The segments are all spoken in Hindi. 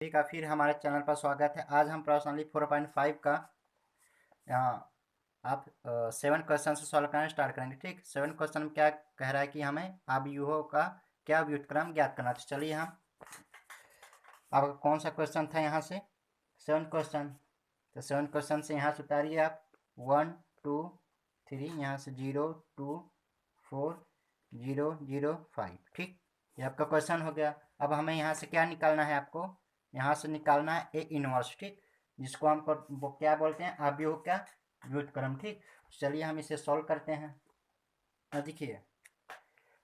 ठीक है, फिर हमारे चैनल पर स्वागत है। आज हम प्रश्नावली 4.5 का यहाँ आप 7 क्वेश्चन से सॉल्व करना स्टार्ट करेंगे। ठीक, 7 क्वेश्चन में क्या कह रहा है कि हमें अवयवों का क्या व्युत्क्रम ज्ञात करना। तो चलिए हम आपका कौन सा क्वेश्चन था यहाँ से 7 क्वेश्चन। तो 7 क्वेश्चन से यहाँ से उतारिए आप 1 2 3, यहाँ से 0 2 4 0 0 5। ठीक, ये आपका क्वेश्चन हो गया। अब हमें यहाँ से क्या निकालना है, आपको यहाँ से निकालना है ए इनवर्स। ठीक, जिसको हम वो क्या बोलते हैं, अवयव का व्युत्क्रम। ठीक, चलिए हम इसे सॉल्व करते हैं। देखिए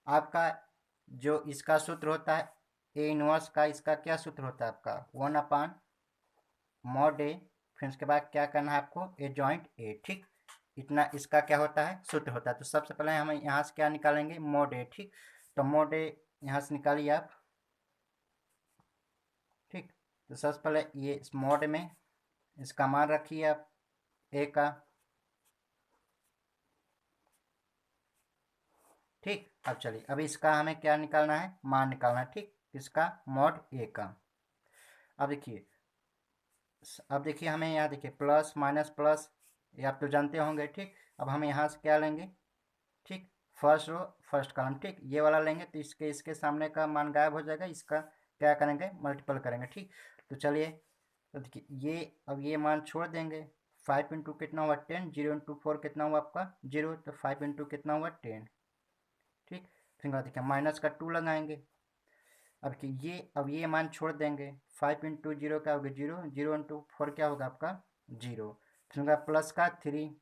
आपका जो इसका सूत्र होता है ए इनवर्स का, इसका क्या सूत्र होता है आपका 1/mod ए। फिर उसके बाद क्या करना है आपको ए जॉइंट ए। ठीक, इतना इसका क्या होता है सूत्र होता है। तो सबसे पहले हम यहाँ से क्या निकालेंगे mod ए। ठीक, तो mod ए यहाँ से निकालिए आप। ठीक, तो सबसे पहले ये इस mod में इसका मान रखिए आप ए का। ठीक, अब चलिए अब इसका हमें क्या निकालना है, मान निकालना है। ठीक, इसका mod ए का। अब देखिए हमें यहाँ देखिए प्लस माइनस प्लस, ये आप तो जानते होंगे। ठीक, अब हम यहाँ से क्या लेंगे, ठीक, फर्स्ट रो फर्स्ट कॉलम। ठीक, ये वाला लेंगे तो इसके सामने का मान गायब हो जाएगा, इसका क्या करेंगे मल्टीपल करेंगे। ठीक, तो चलिए तो देखिए ये अब ये मान छोड़ देंगे। 5 इंटू कितना हुआ 10, 0 इंटू 4 कितना हुआ आपका 0, तो 5 इंटू कितना हुआ 10। ठीक, फिर देखिए माइनस का 2 लगाएंगे। अब ये मान छोड़ देंगे। 5 इंटू 0 क्या होगा 0, 0 इंटू 4 क्या होगा आपका 0, फिर प्लस का 3।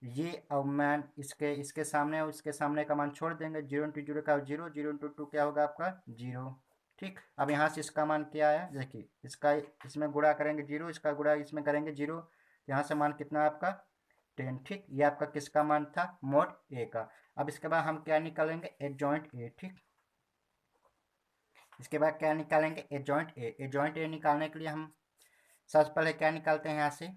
ये अब मान इसके सामने और इसके सामने का मान छोड़ देंगे। 0 इंटू 0 का 0, 0 इंटू 2 क्या होगा आपका 0। ठीक, अब यहाँ से इसका मान क्या आया, देखिए इसका इसमें गुणा करेंगे 0, इसका गुणा इसमें करेंगे 0, यहाँ से मान कितना आपका 10। ठीक, ये आपका किसका मान था mod ए का। अब इसके बाद हम क्या निकालेंगे एडजॉइंट ए। ठीक, इसके बाद क्या निकालेंगे एडजॉइंट ए। एडजॉइंट ए निकालने के लिए हम सबसे पहले क्या निकालते हैं, यहाँ से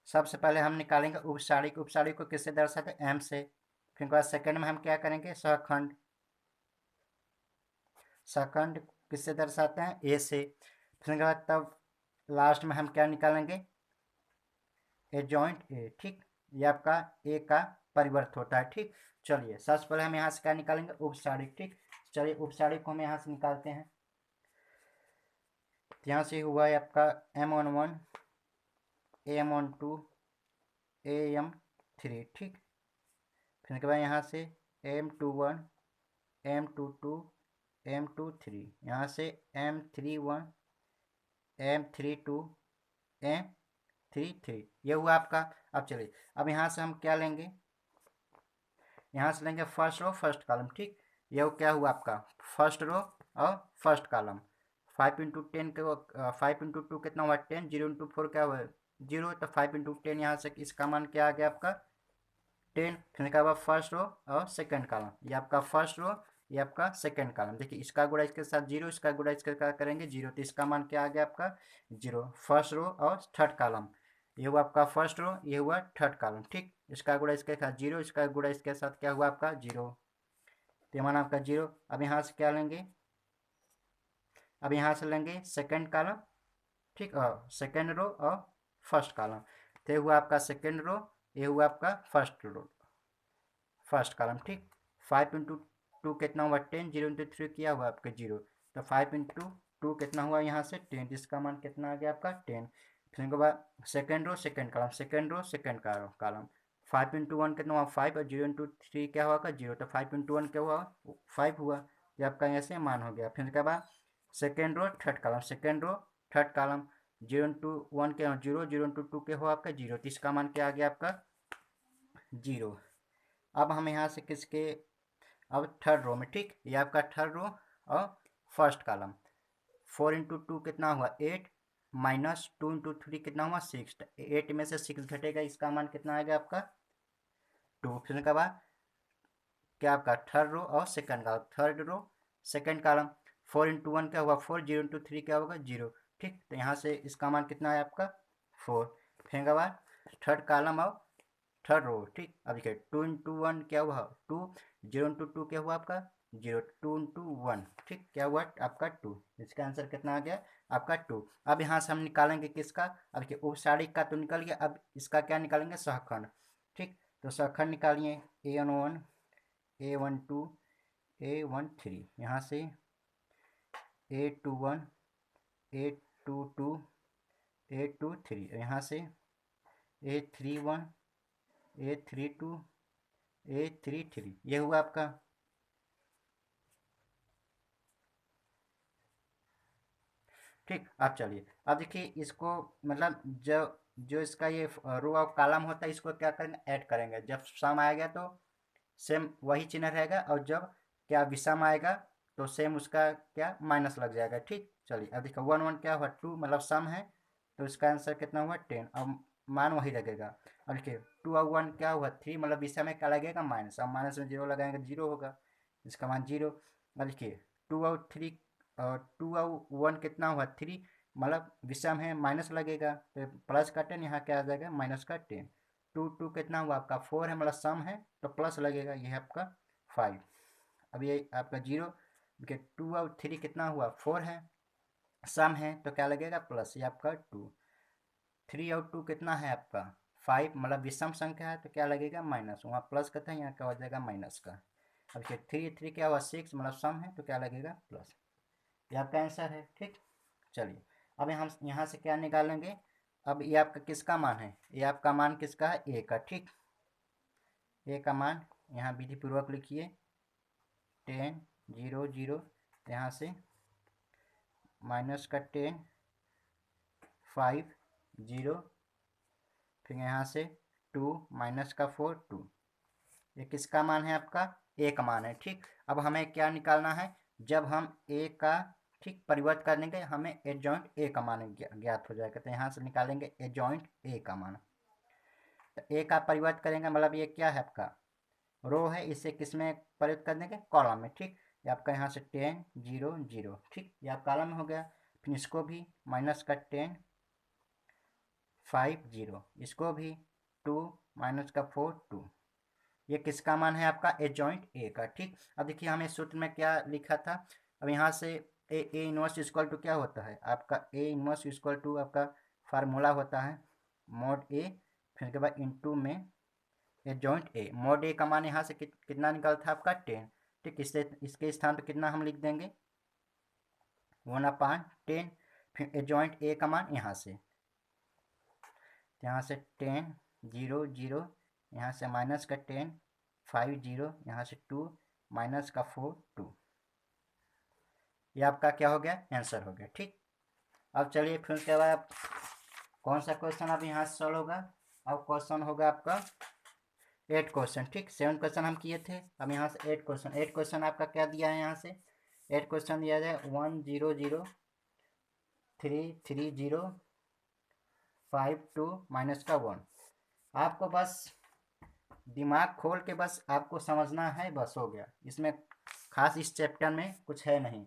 सबसे पहले हम निकालेंगे उपसारिक। उपसारिक को किससे दर्शाते हैं, एम से। फिर बाद सेकंड में हम क्या करेंगे सहखंड। सहखंड किससे दर्शाते हैं, ए से। फिर बाद तब लास्ट में हम क्या निकालेंगे एडजॉइंट ए। ठीक, ये आपका ए का परिवर्त होता है। ठीक, चलिए सबसे पहले हम यहाँ से क्या निकालेंगे उपसारिक। ठीक, चलिए उपसारिक को हम यहाँ से निकालते हैं। यहाँ से हुआ है आपका m11 am12 am3। ठीक, फिर के बाद यहाँ से m21 m22 m23, यहाँ से m31 m32 m33, ये हुआ आपका। अब चलिए अब यहाँ से हम क्या लेंगे, यहाँ से लेंगे फर्स्ट रो फर्स्ट कॉलम। ठीक, ये क्या हुआ आपका फर्स्ट रो और फर्स्ट कॉलम। 5 इंटू 10 के 5 इंटू 2 कितना हुआ 10, 0 इंटू 4 क्या हुआ 0, तो 5 इंटू 10 यहाँ से इसका मान क्या आ गया आपका 10। फिर क्या हुआ फर्स्ट रो और सेकंड कॉलम, ये आपका फर्स्ट रो ये आपका सेकंड कॉलम। देखिए इसका गुणा इसके साथ 0, इसका गुणा इसके साथ करेंगे 0, तो इसका मान क्या आ गया आपका 0। फर्स्ट रो और थर्ड कॉलम, ये हुआ आपका फर्स्ट रो, ये हुआ थर्ड कॉलम। ठीक, इसका गुणा इसके साथ 0, इसका गुणा इसके साथ क्या हुआ आपका 0, तो ये मान आपका 0। अब यहाँ से क्या लेंगे, अब यहाँ से लेंगे सेकंड कॉलम। ठीक, और सेकंड रो और फर्स्ट कॉलम, तो ये हुआ आपका सेकंड रो, ये हुआ आपका फर्स्ट रो फर्स्ट कॉलम। ठीक, 5 इंटू 2 कितना हुआ 10, 0 इंटू 3 किया हुआ आपका 0, तो 5 इंटू 2 कितना हुआ यहाँ से 10, इसका मान कितना आ गया आपका 10। फिर उसके बाद second row second column, second row second column. 5 into 1 कितना हुआ 5, और 0 इंटू 3 क्या हुआ 0, तो 5 इंटू 1 क्या हुआ 5 हुआ, ये आपका ऐसे मान हो गया। फिर उसके बाद second row third column, second row third column, 0 into 1 क्या 0, 0 इंटू 2 क्या हुआ आपका 0, तो इसका मान क्या आ गया आपका 0। अब हम यहाँ से किसके, अब थर्ड रो में। ठीक, ये आपका थर्ड रो और फर्स्ट कॉलम। 4 इंटू 2 कितना हुआ 8, माइनस 2 इंटू 3 कितना हुआ 6, 8 में से 6 घटेगा, इसका मान कितना आएगा आपका 2। फिर उसके बाद क्या आपका थर्ड रो और second column, third row second column. 4 into 1 क्या हुआ 4, 0 इंटू 3 क्या होगा 0। ठीक, तो यहाँ से इसका मान कितना है आपका 4। फिर के बाद थर्ड कॉलम और थर्ड रो। ठीक, अब देखिए 2 इंटू 1 क्या हुआ 2, 0 इंटू 2 क्या हुआ आपका 0, 2 इंटू 1, ठीक, क्या हुआ आपका 2। इसका आंसर कितना आ गया आपका 2। अब यहाँ से हम निकालेंगे किसका, अब देखिए उपसारिक का तो निकल गया, अब इसका क्या निकालेंगे, सहखंड, ठीक। तो सहखंड निकालिए, A11 A12 A13, यहाँ से A21 A22 A23, यहाँ से A31 A32 A33, ये हुआ आपका। ठीक, अब चलिए, अब देखिए इसको, मतलब जो इसका ये रो और कॉलम होता है, इसको क्या करेंगे, ऐड करेंगे। जब सम आएगा तो सेम वही चिन्ह रहेगा, और जब क्या विषम आएगा तो सेम उसका क्या माइनस लग जाएगा। ठीक, चलिए अब देखो 1 1 क्या हुआ 2, मतलब सम है, तो इसका आंसर कितना हुआ 10। अब मान वही लगेगा। अब देखिए 2 और 1 क्या हुआ 3, मतलब विषम में क्या लगेगा माइनस, अब माइनस में जीरो लगाएंगे, जीरो होगा, इसका मान जीरो। अब देखिए 2 और 3 और 2 और 1 कितना हुआ 3, मतलब विषम है माइनस लगेगा, तो प्लस का 10, यहाँ क्या आ जाएगा माइनस का 10। 2 2 कितना हुआ आपका 4 है, मतलब सम है तो प्लस लगेगा, ये है आपका 5। अब ये आपका जीरो, देखिए 2 और 3 कितना हुआ 4 है, सम है तो क्या लगेगा प्लस, ये आपका 2। 3 और 2 कितना है आपका 5, मतलब विषम संख्या है तो क्या लगेगा माइनस, वहाँ प्लस का था, यहाँ क्या हो जाएगा माइनस का। अब देखिए 3 3 क्या हुआ 6, मतलब सम है तो क्या लगेगा प्लस, ये आपका आंसर है। ठीक, चलिए अब हम यहाँ से क्या निकालेंगे, अब ये आपका किसका मान है, ये आपका मान किसका है, ए का। ठीक, ए का मान यहाँ विधि पूर्वक लिखिए, 10 0 0, यहाँ से माइनस का 10 5 0, फिर यहाँ से 2 माइनस का 4 2, ये किसका मान है आपका, ए का मान है। ठीक, अब हमें क्या निकालना है, जब हम ए का ठीक परिवर्त कर देंगे, हमें एडजॉइंट ए का मान ज्ञात हो जाएगा, तो यहाँ से निकालेंगे एडजॉइंट ए का मान। तो ए का परिवर्त करेंगे, मतलब ये क्या है आपका रो है, इसे किस में परिवर्त कर देंगे, कॉलम में। ठीक, ये आपका यहाँ से 10 0 0, ठीक, ये आप कॉलम में हो गया। फिर इसको भी माइनस का 10 5 0, इसको भी 2 माइनस का 4 2, ये किसका मान है आपका एडजॉइंट ए का। ठीक, अब देखिए हमें सूत्र में क्या लिखा था, अब यहाँ से ए इनवर्स इक्वल टू क्या होता है आपका, ए इनवर्स इक्वल टू आपका फार्मूला होता है मॉड ए, फिर उसके बाद इनटू में एडजॉइंट ए। मॉड ए का मान यहाँ से कितना निकला था आपका 10। ठीक, इसके स्थान पर कितना हम लिख देंगे 1/10, फिर एडजॉइंट ए का मान यहाँ से, यहाँ से 10 0 0, यहाँ से माइनस का 10 5 0, यहाँ से 2 माइनस का 4 2, ये आपका क्या हो गया आंसर हो गया। ठीक, अब चलिए फिर उसके बाद कौन सा क्वेश्चन अब यहाँ से सॉल्व होगा, अब क्वेश्चन होगा आपका 8 क्वेश्चन। ठीक, 7 क्वेश्चन हम किए थे, अब यहाँ से 8 क्वेश्चन। 8 क्वेश्चन आपका क्या दिया है, यहाँ से 8 क्वेश्चन दिया जाए 1 0 0 3 3 0 5 2 माइनस का 1। आपको बस दिमाग खोल के बस आपको समझना है, बस हो गया, इसमें खास इस चैप्टर में कुछ है नहीं।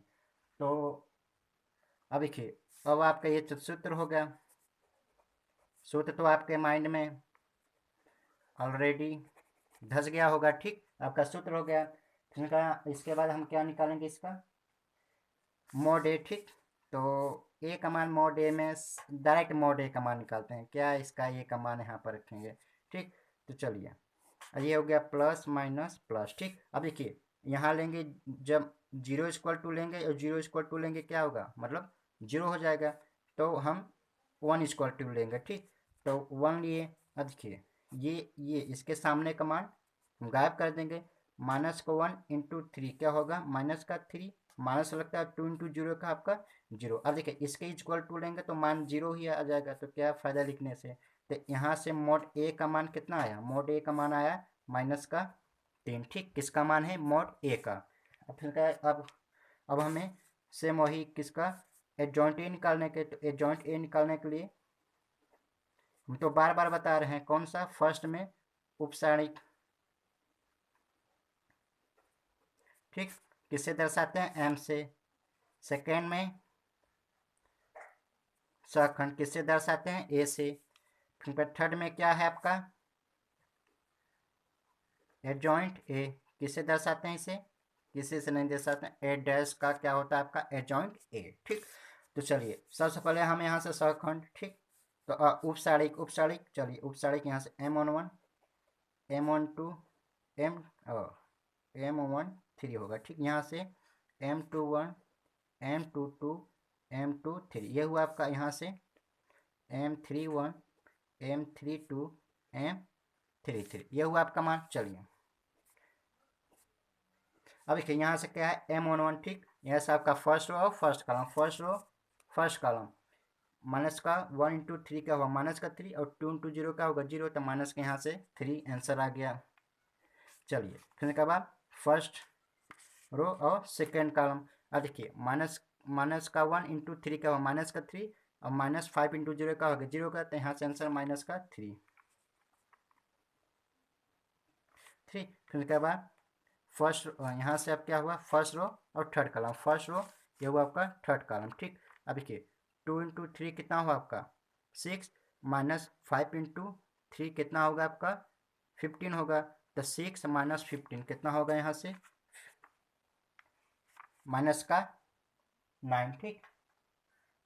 तो अब देखिए, अब आपका ये सूत्र हो गया, सूत्र तो आपके माइंड में ऑलरेडी धस गया होगा। ठीक, आपका सूत्र हो गया, फिर इसके बाद हम क्या निकालेंगे, इसका मॉड ए। ठीक, तो ए का मान मॉड ए में डायरेक्ट मॉड ए का मान निकालते हैं, क्या इसका ए का मान यहाँ पर रखेंगे। ठीक, तो चलिए ये हो गया प्लस माइनस प्लस। ठीक, अब देखिए यहाँ लेंगे, जब 0 इक्वल टू लेंगे और 0 इक्वल टू लेंगे क्या होगा, मतलब 0 हो जाएगा, तो हम 1 इक्वल टू लेंगे। ठीक, तो 1 लिए, अब देखिए ये इसके सामने का मान हम गायब कर देंगे, माइनस का 1 इंटू 3 क्या होगा माइनस का 3, माइनस लगता है 2 इंटू 0 का आपका 0। अब देखिए इसके इक्वल टू लेंगे तो मान 0 ही आ जाएगा, तो क्या फ़ायदा लिखने से। तो यहाँ से मोड ए का मान कितना आया, मोड ए का मान आया माइनस का 3। ठीक, किसका मान है मोड ए का। अब फिर क्या, अब हमें सेम वही किसका एडजॉइंट ए निकालने के, तो एडजॉइंट ए निकालने के लिए हम तो बार बार बता रहे हैं, कौन सा फर्स्ट में उपसारणिक। ठीक, किससे दर्शाते हैं एम से, सेकेंड में सहखंड किससे दर्शाते हैं ए से, फिर थर्ड में क्या है आपका एडजॉइंट ए, किससे दर्शाते हैं इसे किसी से नहीं दे सकते, ए डैश का क्या होता है आपका एडजॉइंट ए, ठीक। तो चलिए सबसे पहले हम यहाँ से सहखंड, ठीक। तो उपसारिक, उपसारिक, चलिए उपसारिक यहाँ से M11 M12 M13 होगा, ठीक। यहाँ से M21 M22 M23, ये हुआ आपका यहाँ से M31 M32 M33, ये हुआ आपका मान। चलिए अब देखिए यहाँ से क्या है M11, ठीक। यहाँ से आपका फर्स्ट रो और first column, first row first column, minus का 1 इंटू 3 क्या होगा माइनस का 3, और 2 इंटू 0 का होगा 0, तो माइनस के यहाँ से 3 आंसर आ गया। चलिए फिर के बाद फर्स्ट रो और सेकेंड कॉलम, अब देखिए माइनस का 1 इंटू 3 का होगा माइनस का 3, और माइनस 5 इंटू 0 का होगा 0 का, तो यहाँ से आंसर माइनस का 3। फिर के बाद फर्स्ट यहाँ से अब क्या हुआ फर्स्ट रो और थर्ड कॉलम, फर्स्ट रो ये हुआ आपका थर्ड कॉलम, ठीक। अब देखिए 2 इंटू 3 कितना हुआ आपका 6, माइनस 5 इंटू 3 कितना होगा आपका 15 होगा, तो 6 माइनस 15 कितना होगा यहाँ से माइनस का 9, ठीक।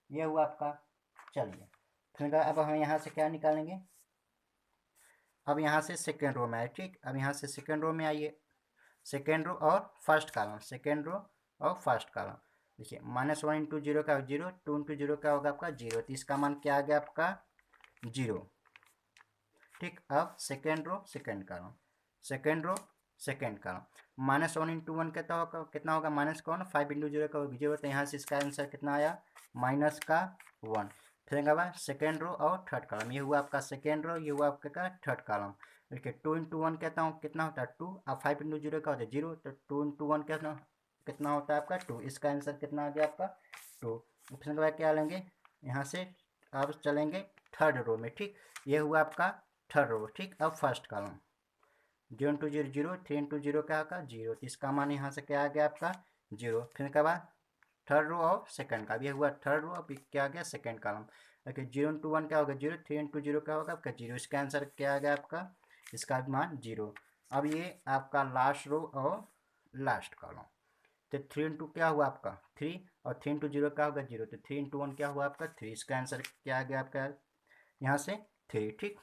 ये हुआ आपका। चलिए फिर अब हम यहाँ से क्या निकालेंगे, अब यहाँ से सेकेंड रो में आए, ठीक। अब यहाँ से सेकेंड रो में आइए, सेकेंड रो और फर्स्ट कॉलम, सेकेंड रो और फर्स्ट कॉलम, देखिए माइनस 1 इंटू 0 का 0, 2 इंटू 0 का होगा आपका 0, तो इसका मान क्या आ गया आपका 0, ठीक। अब second row second column, second row second column, minus 1 into 1 कितना होगा माइनस का 1, 5 इंटू 0 का 0, तो यहाँ से इसका आंसर कितना आया माइनस का 1। फिर उसके बाद सेकेंड रो और थर्ड कॉलम, ये हुआ आपका सेकेंड रो, ये हुआ आपका थर्ड कॉलम। देखिए 2 इंटू 1 कहता हूँ कितना होता है 2, अब 5 इंटू 0 का होता है 0, तो 2 इंटू 1 कितना होता है आपका 2, इसका आंसर कितना आ गया आपका 2। फिर उसके बाद क्या लेंगे यहाँ से, अब चलेंगे थर्ड रो में, ठीक। ये हुआ आपका थर्ड रो, ठीक। अब फर्स्ट कॉलम 0 इंटू 0 0, 3 इंटू 0 क्या होगा 0, तो इसका मान यहाँ से क्या आ गया आपका 0। फिर उसके बाद थर्ड रो और सेकंड का, ये हुआ थर्ड रो, अभी क्या आ गया सेकंड कॉलम। ओके 0 इंटू 1 क्या होगा 0, 3 इंटू 0 क्या होगा आपका 0, इसका आंसर क्या आ गया आपका, इसका मान 0। अब ये आपका लास्ट रो और लास्ट कॉलम, तो 3 इंटू क्या हुआ आपका 3, और 3 इंटू 0 क्या होगा 0, तो 3 इंटू 1 क्या हुआ आपका 3, इसका आंसर क्या आ गया आपका यहाँ से 3, ठीक।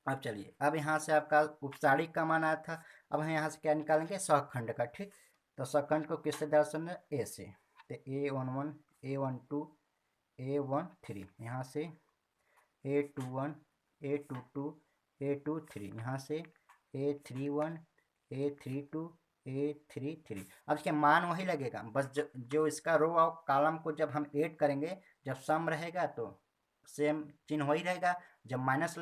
अब चलिए अब यहाँ से आपका उपसारिक का मान आया था, अब हम यहाँ से क्या निकालेंगे सहखंड का, ठीक। तो सहखंड को किससे दर्शन है ए से, तो A11 A12 A13, यहाँ से A21 A22 A23, यहाँ से A31 A32 A33। अब इसके मान वही लगेगा, बस जो इसका रो और कॉलम को जब हम ऐड करेंगे, जब सम रहेगा तो सेम चिन्ह वही रहेगा, जब माइनस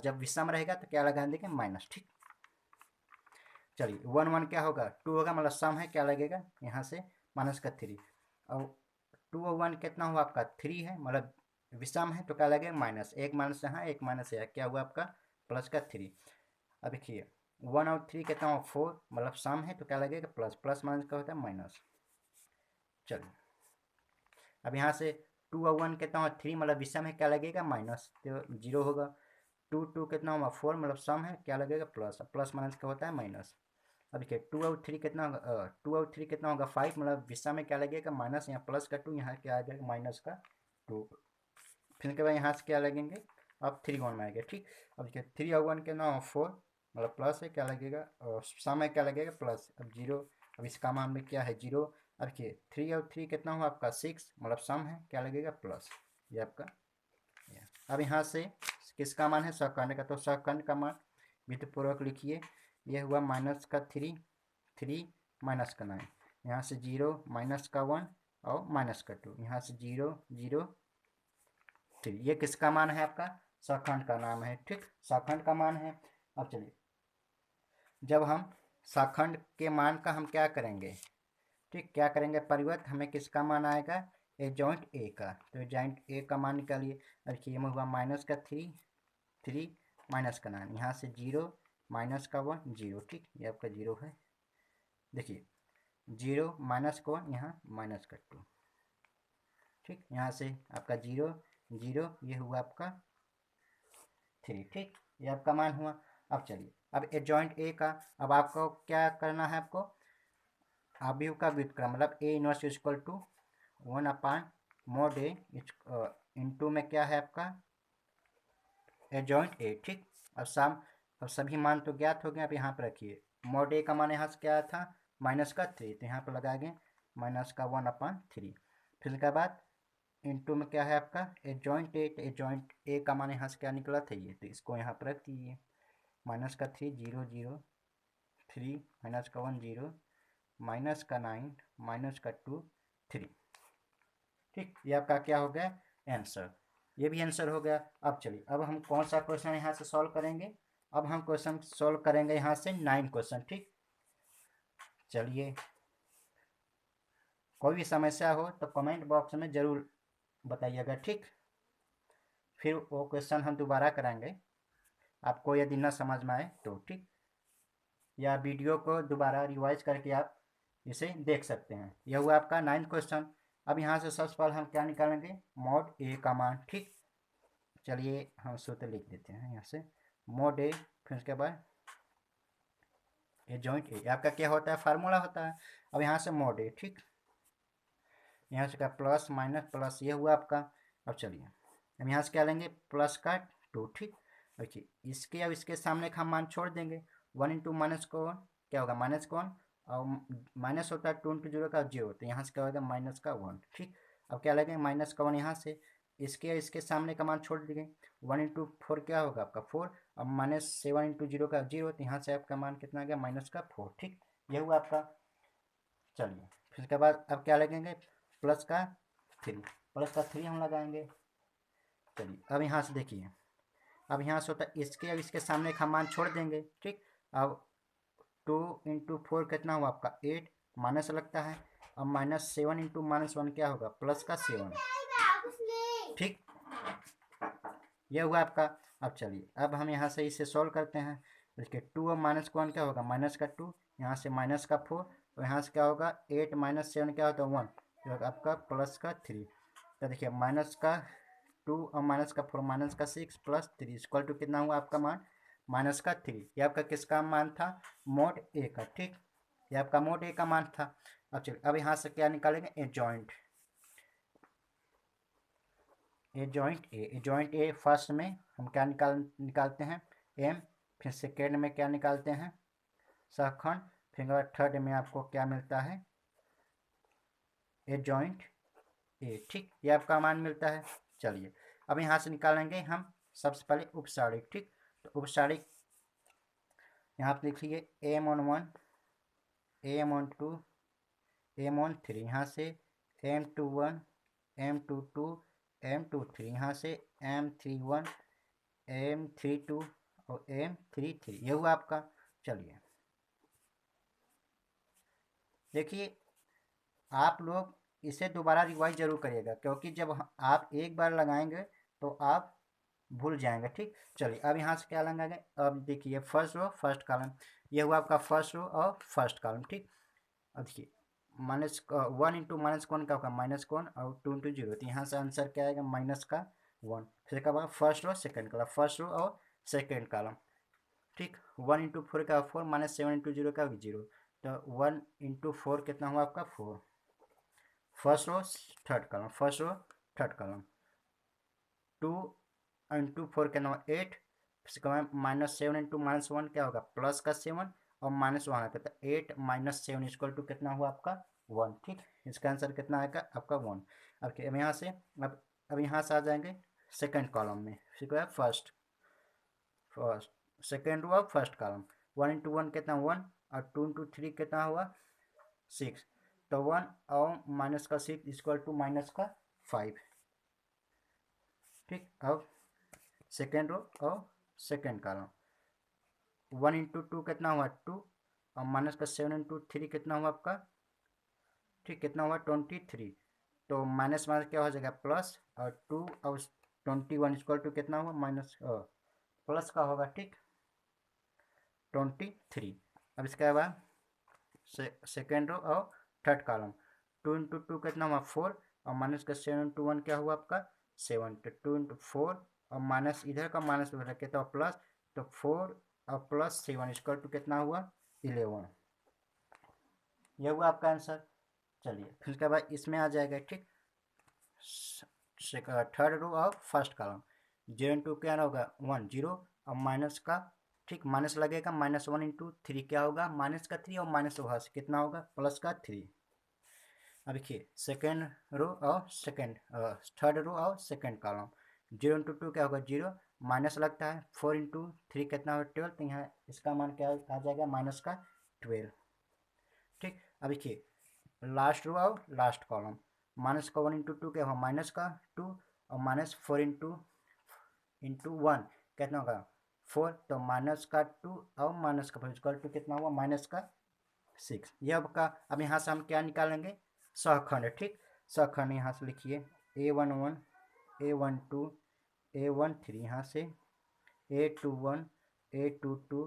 जब विषम रहेगा तो क्या लगा देंगे माइनस, ठीक। चलिए 1 1 क्या होगा 2 होगा, मतलब सम है, क्या लगेगा यहाँ से माइनस का 3, और 2 और 1 कितना हुआ आपका 3 है, मतलब विषम है, तो क्या लगेगा माइनस, एक माइनस यहाँ एक माइनस यहाँ, क्या हुआ आपका प्लस का 3। अब देखिए 1 और 3 कितना हुआ 4, मतलब सम है, तो क्या लगेगा प्लस, प्लस माइनस का होता है माइनस। चलिए अब यहाँ से 2 और 1 कितना हुआ 3, मतलब विषम है, क्या लगेगा माइनस, तो 0 होगा। 2 2 कितना हुआ 4, मतलब सम है, क्या लगेगा प्लस, प्लस माइनस का होता है माइनस। अब देखिए 2 और 3 कितना होगा 2 और 3 कितना होगा 5, मतलब विषम में क्या लगेगा माइनस, यहाँ प्लस का 2, यहाँ क्या आ जाएगा माइनस का 2। फिर के बाद यहाँ से क्या लगेंगे, अब 3 1 में आएगा, ठीक। अब देखिए 3 और 1 कितना होगा 4, मतलब प्लस है, क्या लगेगा सम है, क्या लगेगा प्लस, अब 0, अब इसका मान में क्या है 0। अब देखिए 3 और 3 कितना हुआ आपका 6, मतलब सम है, क्या लगेगा प्लस, ये आपका। अब यहाँ से किसका मान है सहखंड का, तो सहखंड का मान विधिपूर्वक लिखिए, यह हुआ माइनस का 3 3 माइनस का 9, यहाँ से 0 माइनस का 1 और माइनस का 2, यहाँ से 0 0 3, ये किसका मान है आपका सहखंड का नाम है, ठीक। सहखंड का मान है। अब चलिए जब हम सहखंड के मान का हम क्या करेंगे, ठीक, क्या करेंगे परिवर्त, हमें किसका मान आएगा ए जॉइंट ए का, तो जॉइंट ए का मान निकालिए। देखिए ये हुआ माइनस का 3 3 माइनस का 9, यहाँ से 0 माइनस का 1 0, ठीक, ये आपका 0 है। देखिए 0 माइनस का 1, यहाँ माइनस का 2, ठीक, यहाँ से आपका 0 0, ये हुआ आपका 3, ठीक, ये आपका मान हुआ। अब चलिए अब ए जॉइंट ए का, अब आपको क्या करना है, आपको आव्यूह का व्युत्क्रम मतलब A inverse equal to 1/mod A into में क्या है आपका एडजॉइंट ए। ठीक, अब सभी मान तो ज्ञात हो गए। अब यहाँ पर रखिए mod A का मान यहाँ से क्या था -3, तो यहाँ पर लगाएंगे -1/3। फिर उसके बाद इंटू में क्या है आपका एडजॉइंट ए, तो एडजॉइंट ए का मान यहाँ से क्या निकला था ये, तो इसको यहाँ पर रख दीजिए -3 0 0 3 -1 0 -9 -2 3। ठीक, ये आपका क्या हो गया आंसर, ये भी आंसर हो गया। अब चलिए अब हम कौन सा क्वेश्चन यहाँ से सॉल्व करेंगे। अब हम क्वेश्चन सॉल्व करेंगे यहाँ से 9 क्वेश्चन। ठीक, चलिए कोई भी समस्या हो तो कमेंट बॉक्स में ज़रूर बताइएगा। ठीक, फिर वो क्वेश्चन हम दोबारा कराएंगे आपको यदि न समझ में आए तो। ठीक, या वीडियो को दोबारा रिवाइज करके आप इसे देख सकते हैं। यह हुआ आपका 9 क्वेश्चन। अब यहाँ से सबसे पहले हम क्या निकालेंगे mod A का मान। ठीक, चलिए हम सूत्र लिख देते हैं यहाँ से mod A, फिर उसके बाद एडजॉइंट ए आपका क्या होता है फार्मूला होता है। अब यहाँ से mod A, ठीक, यहाँ से क्या प्लस माइनस प्लस, ये हुआ आपका। अब चलिए अब यहाँ से क्या लेंगे प्लस का 2। ठीक, देखिए इसके अब इसके सामने का हम मान छोड़ देंगे 1 इंटू माइनस को 1 क्या होगा -1 और माइनस होता है 2 इंटू 0 का 0, तो यहाँ से क्या होगा -1। ठीक, अब क्या लगेगा -1 यहाँ से इसके सामने का मान छोड़ देंगे 1 इंटू 4 क्या होगा आपका 4, अब -7 इंटू 0 का 0, तो यहाँ से आपका मान कितना आ गया -4। ठीक, ये हुआ आपका। चलिए फिर उसके बाद अब क्या लगेंगे प्लस का 3 हम लगाएंगे। चलिए अब यहाँ से देखिए अब यहाँ से होता है इसके अब इसके सामने का मान छोड़ देंगे। ठीक, अब 2 इंटू 4 कितना हुआ आपका 8, माइनस लगता है, अब -7 इंटू -1 क्या होगा प्लस का 7। ठीक, यह हुआ आपका। अब चलिए अब हम यहाँ से इसे सॉल्व करते हैं। इसके 2 और -1 क्या होगा -2, यहाँ से -4, तो यहाँ से क्या होगा 8 -7 क्या होता है 1, तो आपका प्लस का 3। तो देखिए -2 और -4 -6 प्लस 3 इक्वल टू कितना हुआ आपका मान -3। ये आपका किसका मान था mod A का। ठीक, ये आपका mod A का मान था। अब चलिए अब यहाँ से क्या निकालेंगे एडजॉइंट ए फर्स्ट में हम क्या निकालते हैं m, फिर सेकेंड में क्या निकालते हैं सहखंड, फिर थर्ड में आपको क्या मिलता है एडजॉइंट ए। ठीक, ये आपका मान मिलता है। चलिए अब यहाँ से निकालेंगे हम सबसे पहले उपसारिक। ठीक, तो उपसारिक यहाँ पर लिखिए m/1 m/2 m/3, यहाँ से m/1 m/2 m/3, यहाँ से m/1 m/2 और m/3, ये हुआ आपका। चलिए देखिए आप लोग इसे दोबारा रिवाइज जरूर करिएगा, क्योंकि जब आप एक बार लगाएंगे तो आप भूल जाएंगे। ठीक, चलिए अब यहाँ से क्या लगाएंगे, अब देखिए फर्स्ट रो फर्स्ट कॉलम, ये हुआ आपका फर्स्ट रो और फर्स्ट कॉलम। ठीक, अब देखिए -1 इंटू -1 क्या होगा -1 और 2 इंटू 0, तो यहाँ से आंसर क्या आएगा -1। फिर क्या होगा first row second column, first row और सेकेंड कॉलम। ठीक, 1 इंटू 4 का 4 -7 इंटू 0 का 0, तो 1 इंटू 4 कितना हुआ आपका 4, first row third column, first row third column. 2 into 4 के नाम 8, -7 इंटू -1 क्या होगा प्लस का 7 और -1 आता है, तो 8 -7 इक्वल टू कितना हुआ आपका 1। ठीक, इसका आंसर कितना आएगा आपका 1। अब यहाँ से अब यहाँ से आ जाएंगे सेकेंड कॉलम में, ठीक है first second row first column, 1 into 1 कितना 1 और 2 इंटू 3 कितना हुआ 6, तो 1 और -6 इक्वल टू -5। ठीक, अब सेकेंड रो और सेकेंड कॉलम, 1 इंटू 2 कितना हुआ 2 और -7 इंटू 3 कितना हुआ आपका, ठीक कितना हुआ 23, तो माइनस माइनस क्या हो जाएगा प्लस, और 2 और 21 इक्वल टू कितना हुआ माइनस प्लस का होगा। ठीक, 23। अब इसके बाद सेकेंड रो और थर्ड कॉलम, 2 इंटू 2 कितना हुआ 4 और -7 इंटू 1 क्या हुआ आपका 7, तो 2 इंटू 4 और माइनस इधर का माइनस उधर कितना प्लस, तो 4 और +7 इक्वल टू कितना हुआ 11। ये हुआ आपका आंसर। चलिए फिर उसके बाद इसमें आ जाएगा, ठीक, थर्ड रो और फर्स्ट कॉलम। 0 इंटू क्या होगा 1 0 और माइनस का, ठीक, माइनस लगेगा, -1 इंटू 3 क्या होगा -3 और माइनस वहाँ से कितना होगा +3। अब देखिए सेकेंड रो और सेकेंड थर्ड रो और सेकेंड कॉलम। 0 इंटू 2 क्या होगा 0, माइनस लगता है 4 इंटू 3 कितना होगा 12, तो यहाँ इसका मान क्या आ जाएगा -12। ठीक, अब देखिए लास्ट रो और लास्ट कॉलम। -1 इंटू 2 क्या होगा -2 और -4 इंटू 1 कितना होगा 4, तो -2 और -4 कितना हुआ -6। ये अब यहाँ से हम क्या निकालेंगे सहखंड, ठीक, सहखंड यहाँ से लिखिए A11 A12 A13, यहाँ से A21 A22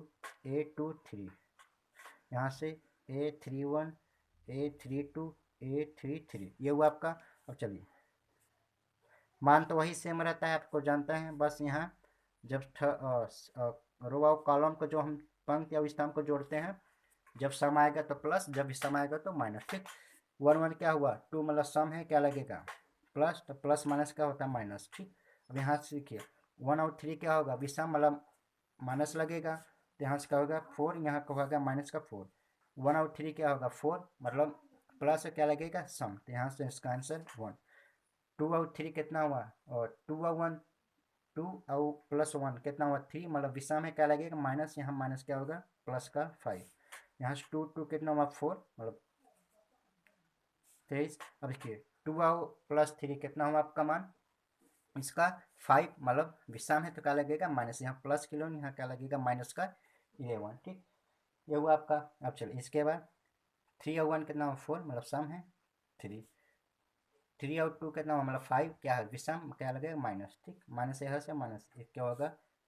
A23, यहाँ से A31 A32 A33, ये हुआ आपका। अब चलिए मान तो वही सेम रहता है, आपको जानते हैं, बस यहाँ जब रो और कॉलम को जो हम पंक्ति या स्तंभ को जोड़ते हैं, जब सम आएगा तो प्लस, जब भी सम आएगा तो माइनस। ठीक, 1 1 क्या हुआ 2 मतलब सम है, क्या लगेगा प्लस, तो प्लस माइनस क्या होता है माइनस। ठीक, अब यहाँ से देखिए 1 और 3 क्या होगा विषम मतलब माइनस लगेगा, तो यहाँ से क्या होगा 4, यहाँ का होगा माइनस का 4। 1 और 3 क्या होगा 4 मतलब प्लस क्या लगेगा सम, तो यहाँ से इसका आंसर 1। 2 और 3 कितना हुआ, और 2 और 1 2 और +1 कितना हुआ 3 मतलब विषम है, क्या लगेगा माइनस, यहाँ माइनस क्या होगा प्लस का 5। यहाँ से 2 2 कितना हुआ 4 मतलब 23। अब देखिए 2 और +3 कितना हुआ आपका मान इसका 5 मतलब विषम है, तो क्या लगेगा माइनस, यहाँ प्लस किलो यहाँ क्या लगेगा -11। ठीक, ये हुआ आपका। अब चलिए इसके बाद 3 और 1 कितना हुआ 4 मतलब सम है 3। 3 और 2 कितना हुआ मतलब 5 क्या है विषम, क्या लगेगा माइनस। ठीक, माइनस यहाँ से माइनस एक क्या होगा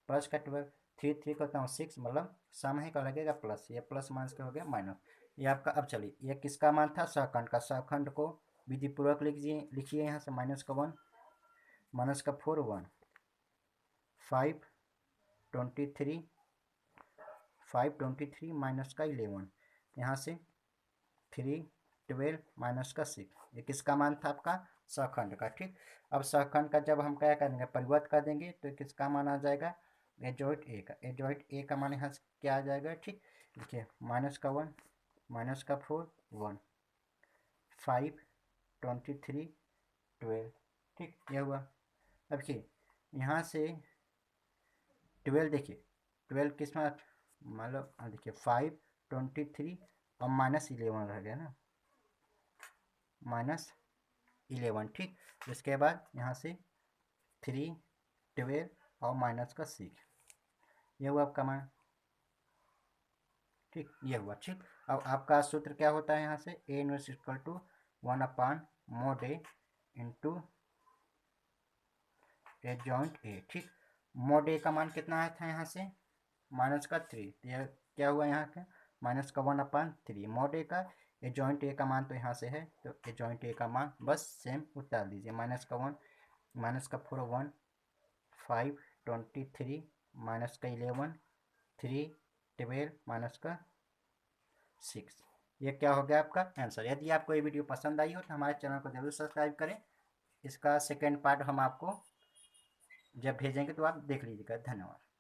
प्लस का 12। 3 3 कितना हुआ 6 मतलब सम है, क्या लगेगा प्लस, ये प्लस माइनस क्या हो गया माइनस, ये आपका। अब चलिए ये किसका मान था सहखंड का, सहखंड को विधिपूर्वक लिखिए यहाँ से -1 -4 1 5 23 5 23 -11, यहाँ से 3 12 -6, ये किसका मान था आपका सहखंड का। ठीक, अब सहखंड का जब हम क्या करेंगे परिवर्त कर देंगे तो किसका मान आ जाएगा एजॉइंट ए का। एजॉइंट ए का मान यहाँ से क्या आ जाएगा, ठीक, देखिए -1 -4 1 5 23 12। ठीक, यह हुआ। अब देखिए यहाँ से 12, देखिए 12 किस में मतलब देखिए 5 23 और -11 रह गया ना -11। ठीक, इसके बाद यहाँ से 3 12 और -6, ये हुआ आपका मान। ठीक, ये हुआ। ठीक, अब आपका सूत्र क्या होता है यहाँ से A inverse equal to 1/mod A into adjoint A. ठीक, mod A का मान कितना आया था यहाँ से -3, तो यह क्या हुआ यहाँ का -1/3 mod A का। एजॉइंट ए का मान तो यहाँ से है, तो एजॉइंट ए का मान बस सेम उतार दीजिए -1 -4 1 5 23 -11 3 12 -6, ये क्या हो गया आपका आंसर। यदि आपको ये वीडियो पसंद आई हो तो हमारे चैनल को जरूर सब्सक्राइब करें। इसका सेकेंड पार्ट हम आपको जब भेजेंगे तो आप देख लीजिएगा। धन्यवाद।